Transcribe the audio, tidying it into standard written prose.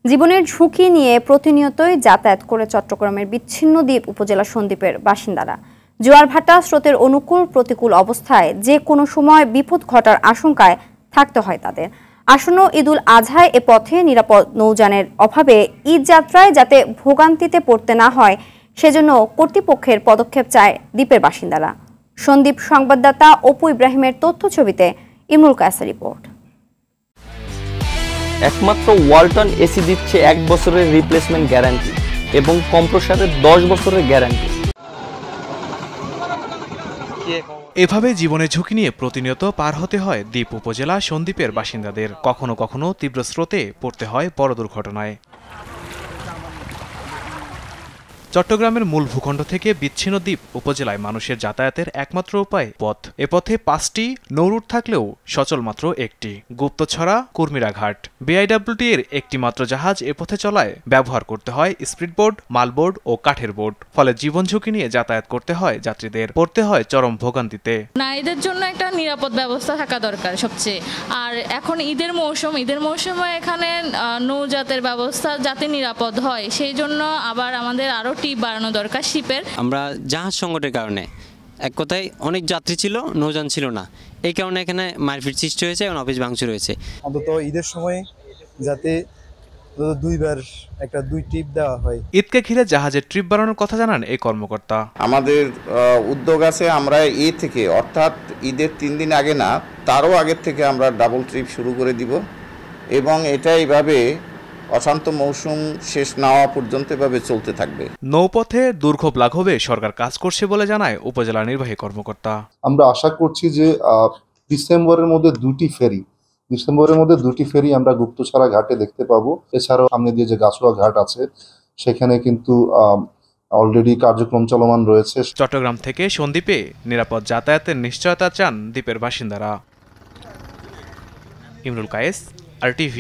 জীবনের ঝুঁকি নিয়ে প্রতিনিয়তই যাতায়াত করে চট্টগ্রামের বিচ্ছিন্ন দ্বীপ উপজেলা সন্দ্বীপের বাসিন্দারা। জোয়ার ভাটা স্রোতের অনুকূল প্রতিকূল অবস্থায় যে কোনো সময় বিপদ ঘটার আশঙ্কায় থাকতে হয় তাদের। আসন্ন ঈদুল আজহায় এ পথে নিরাপদ নৌযানের অভাবে ঈদ যাত্রায় যাতে ভোগান্তিতে পড়তে না হয় সেজন্য কর্তৃপক্ষের পদক্ষেপ চায় দ্বীপের বাসিন্দারা। সন্দ্বীপ সংবাদদাতা অপু ইব্রাহিমের তথ্য ছবিতে ইমরুল কায়েসের রিপোর্ট। একমাত্র ওয়ালটন এসি দিচ্ছে 1 বছরের রিপ্লেসমেন্ট গ্যারান্টি এবং কম্প্রেসরের 10 বছরের গ্যারান্টি। এভাবে জীবনের ঝুঁকি নিয়ে প্রতিনিয়ত পার হতে হয় দ্বীপ উপজেলা সন্দ্বীপের বাসিন্দাদের। কখনো কখনো তীব্র স্রোতে পড়তে হয় বড় দুর্ঘটনায়। চট্টগ্রামের মূল ভূখণ্ড থেকে বিচ্ছিন্ন দ্বীপ উপজেলায় মানুষের যাতায়াতের একমাত্র উপায় পথ। এ পথে 5টি নৌরুট থাকলেও সচল মাত্র একটি, গুপ্তছড়া কুর্মিরা ঘাট। বিআইডব্লিউটি এর একটি মাত্র জাহাজ এ পথে চলায় ব্যবহার করতে হয় স্পিডবোট, মালবোট ও কাঠের বোট। ফলে জীবন ঝুঁকি নিয়ে যাতায়াত করতে হয় যাত্রীদের, পড়তে হয় চরম ভোগান্তিতে। নারীদের জন্য একটা নিরাপদ ব্যবস্থা থাকা দরকার সবচেয়ে। আর এখন ঈদের মৌসুমে এখানে নৌযাতের ব্যবস্থা যাতে নিরাপদ হয় সেই জন্য আবার আমাদের আরো টিপ বাড়ানো দরকার শিপের। আমরা জাহাজ সংকটের কারণে এক কথায় অনেক যাত্রী ছিল, নৌযান ছিল না, এই কারণে এখানে মারপিট সৃষ্টি হয়েছে এবং অফিস ভাঙচুর হয়েছে। অন্তত ঈদের সময় যাতে 2 ট্রিপ দেওয়া হয়। ঈদকে ঘিরে জাহাজের ট্রিপ বাড়ানোর কথা জানান এই কর্মকর্তা। আমাদের উদ্যোগ আছে, আমরা থেকে অর্থাৎ ঈদের 3 দিন আগে না, তারও আগের থেকে আমরা ডাবল ট্রিপ শুরু করে দিব এবং এটা এইভাবে অশান্ত মৌসুম শেষ না হওয়া পর্যন্ত এভাবে চলতে থাকবে। নৌপথে দুর্ভোগ লাঘবে সরকার কাজ করছে বলে জানায় উপজেলা নির্বাহী কর্মকর্তা। আমরা আশা করছি যে ডিসেম্বরের মধ্যে 2টি ফেরি আমরা গুপ্তছড়া ঘাটে দেখতে পাবো। এছাড়াও সামনে দিয়ে যে গাছুয়া ঘাট আছে সেখানে কিন্তু অলরেডি কার্যক্রম চলমান রয়েছে। চট্টগ্রাম থেকে সন্দ্বীপে নিরাপদ যাতায়াতের নিশ্চয়তা চান দ্বীপের বাসিন্দারা। ইমরুল কায়েস, RTV।